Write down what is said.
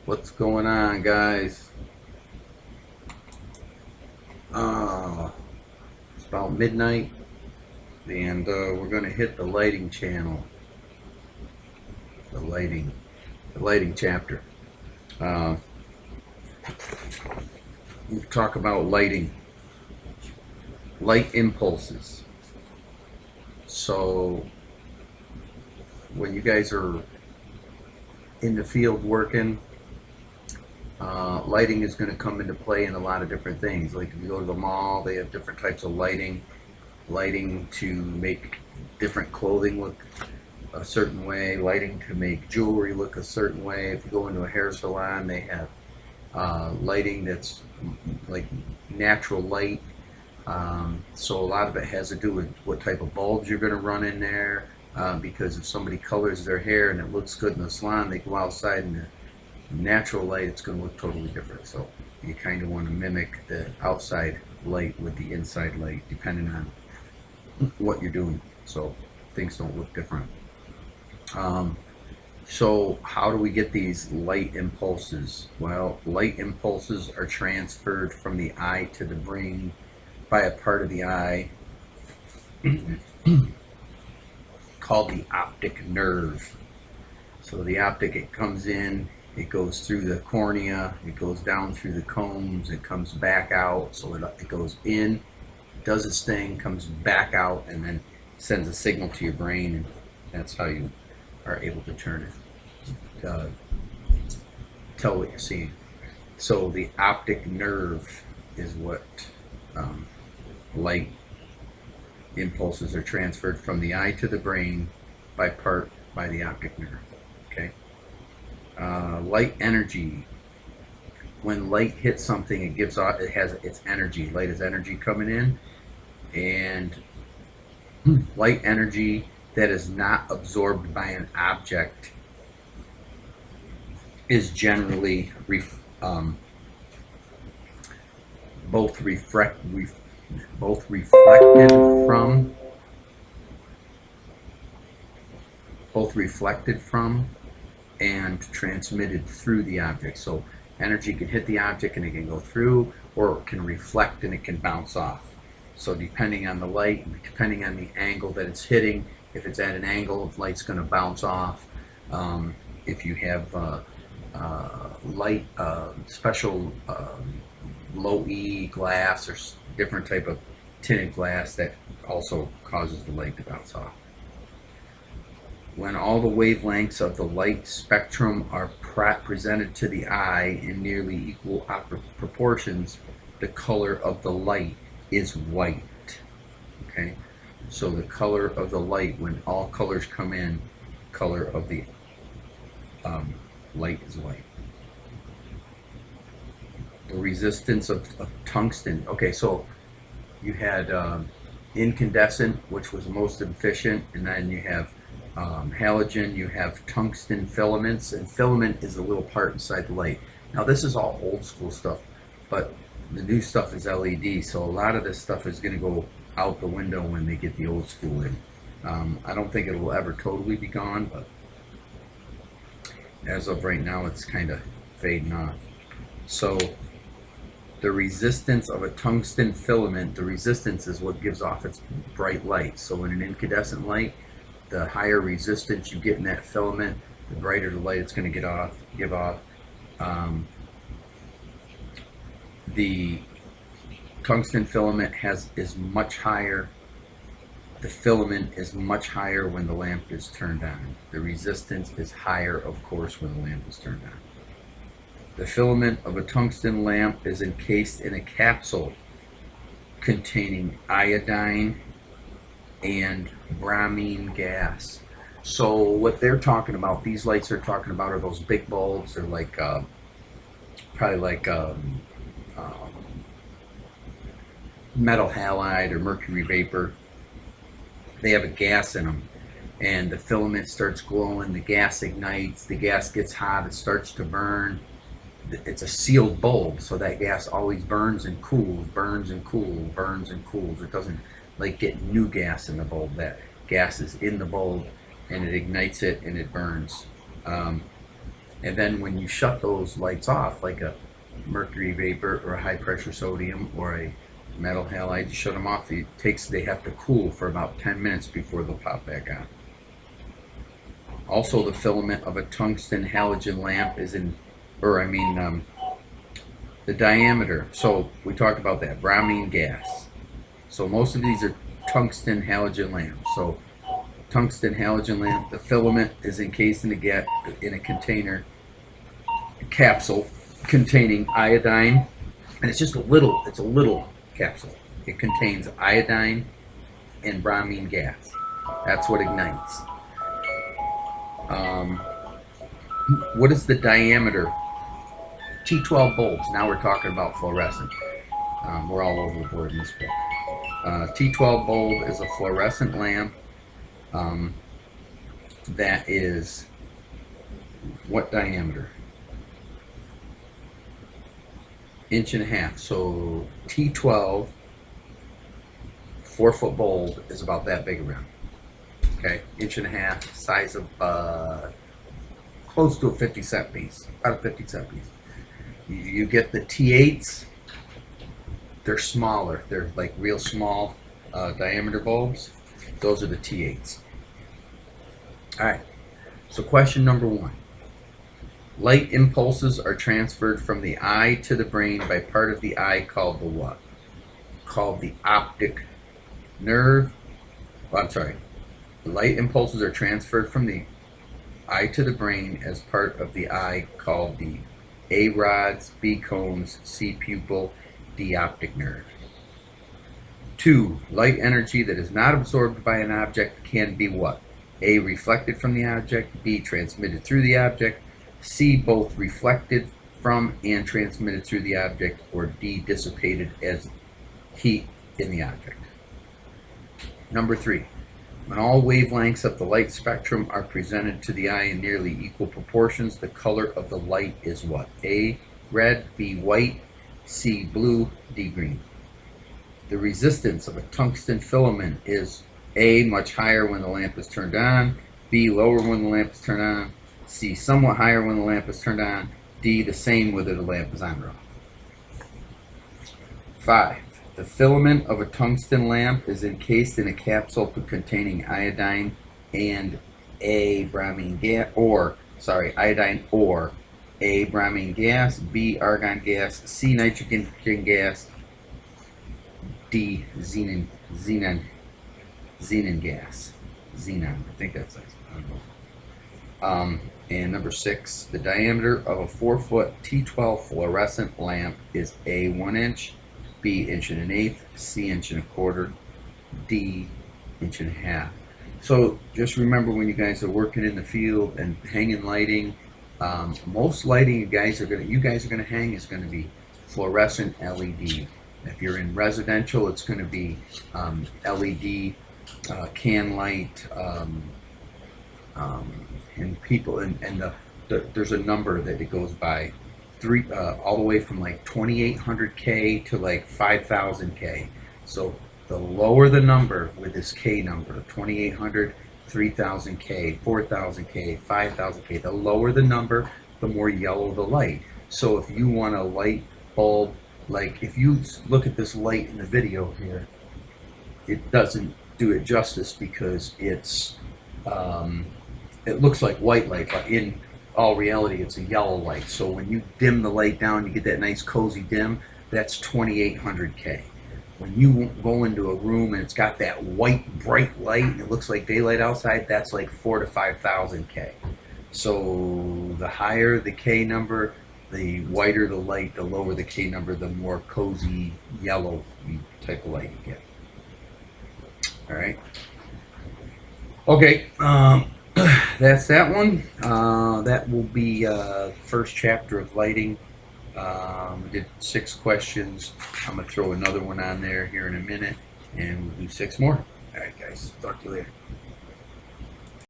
What's going on, guys? It's about midnight, and we're going to hit the lighting channel, the lighting, the lighting chapter. Uh, we talk about lighting, light impulses. So when you guys are in the field working, lighting is going to come into play in a lot of different things. Like if you go to the mall, they have different types of lighting to make different clothing look a certain way, lighting to make jewelry look a certain way. If you go into a hair salon, they have lighting that's like natural light. So a lot of it has to do with what type of bulbs you're going to run in there. Because if somebody colors their hair and it looks good in the salon, they go outside in the natural light, it's going to look totally different. So you kind of want to mimic the outside light with the inside light, depending on what you're doing, so things don't look different. Um, so how do we get these light impulses? Well, light impulses are transferred from the eye to the brain by a part of the eye called the optic nerve. So the optic, it comes in, it goes through the cornea, it goes down through the combs, it comes back out. So it goes in, does its thing, comes back out, and then sends a signal to your brain, and that's how you are able to turn it, tell what you're seeing. So the optic nerve is what um, light impulses are transferred from the eye to the brain by the optic nerve. Okay. Light energy. When light hits something, it gives off. It has its energy. Light is energy coming in, and light energy that is not absorbed by an object is generally both reflect, both reflected from both reflected from and transmitted through the object. So energy can hit the object and it can go through, or it can reflect and it can bounce off. So depending on the light, depending on the angle that it's hitting, if it's at an angle, light's going to bounce off. If you have light, special low E glass or different type of tinted glass, that also causes the light to bounce off. When all the wavelengths of the light spectrum are presented to the eye in nearly equal proportions, the color of the light is white. Okay, so the color of the light, when all colors come in, color of the light is white. The resistance of tungsten. Okay, so you had incandescent, which was most efficient, and then you have halogen, you have tungsten filaments, and filament is a little part inside the light. Now this is all old school stuff, but the new stuff is LED, so a lot of this stuff is going to go out the window when they get the old school in. I don't think it will ever totally be gone, but as of right now, it's kind of fading off. So the resistance of a tungsten filament, the resistance is what gives off its bright light. So in an incandescent light, the higher resistance you get in that filament, the brighter the light it's going to give off. The tungsten filament is much higher. The filament is much higher when the lamp is turned on. The resistance is higher, of course, when the lamp is turned on. The filament of a tungsten lamp is encased in a capsule containing iodine and bromine gas. So what they're talking about, these lights they're talking about, are those big bulbs. They're like probably like metal halide or mercury vapor. They have a gas in them, and the filament starts glowing. The gas ignites. The gas gets hot. It starts to burn. It's a sealed bulb, so that gas always burns and cools, burns and cools, burns and cools. It doesn't like get new gas in the bulb. That gas is in the bulb, and it ignites it and it burns. And then when you shut those lights off, like a mercury vapor or a high pressure sodium or a metal halide, you shut them off, they have to cool for about 10 minutes before they'll pop back on. Also, the filament of a tungsten halogen lamp is the diameter. So we talked about that, bromine gas. So most of these are tungsten halogen lamps. So tungsten halogen lamp, the filament is encased in a container, a capsule containing iodine, and it's a little capsule. It contains iodine and bromine gas. That's what ignites. What is the diameter? T12 bulbs. Now we're talking about fluorescent. We're all over the board in this book. T12 bulb is a fluorescent lamp that is what diameter? 1.5 inches. So T12 4-foot bulb is about that big around. Okay, 1.5 inches, size of close to a 50-cent piece, about a 50-cent piece. You get the T8s, they're smaller. They're like real small diameter bulbs. Those are the T8s. All right, so question number 1. Light impulses are transferred from the eye to the brain by part of the eye called the what? Called the optic nerve. Well, I'm sorry. Light impulses are transferred from the eye to the brain as part of the eye called the A rods, B cones, C pupil, D optic nerve. 2. Light energy that is not absorbed by an object can be what? A. Reflected from the object, B. Transmitted through the object, C. Both reflected from and transmitted through the object, or D. Dissipated as heat in the object. Number 3. When all wavelengths of the light spectrum are presented to the eye in nearly equal proportions, the color of the light is what? A. Red, B. White, C. Blue, D. Green. The resistance of a tungsten filament is A. Much higher when the lamp is turned on, B. Lower when the lamp is turned on, C. Somewhat higher when the lamp is turned on, D. The same whether the lamp is on or off. 5. The filament of a tungsten lamp is encased in a capsule containing iodine and bromine gas, iodine or A. bromine gas, B. argon gas, C. nitrogen gas, D. xenon gas. Xenon, I think that's nice. I don't know. And number 6, the diameter of a 4-foot T12 fluorescent lamp is A. 1 inch, B. 1 1/8, C. 1 1/4, D. 1 1/2. So just remember, when you guys are working in the field and hanging lighting, most lighting you guys are gonna hang is gonna be fluorescent LED. If you're in residential, it's gonna be LED, can light, and people there's a number that it goes by, all the way from like 2800K to like 5000K. So the lower the number with this K number, 2800, 3000K, 4000K, 5000K, the lower the number, the more yellow the light. So if you want a light bulb, like if you look at this light in the video here, it doesn't do it justice because it looks like white light, but in all reality it's a yellow light. So when you dim the light down, you get that nice cozy dim. That's 2800K. When you go into a room and it's got that white bright light and it looks like daylight outside, that's like 4,000 to 5,000K. So the higher the K number, the whiter the light, the lower the K number, the more cozy yellow type of light you get. All right. Okay. That's that one. That will be first chapter of lighting. We did 6 questions. I'm going to throw another one on there here in a minute, and we'll do 6 more. All right, guys. Talk to you later.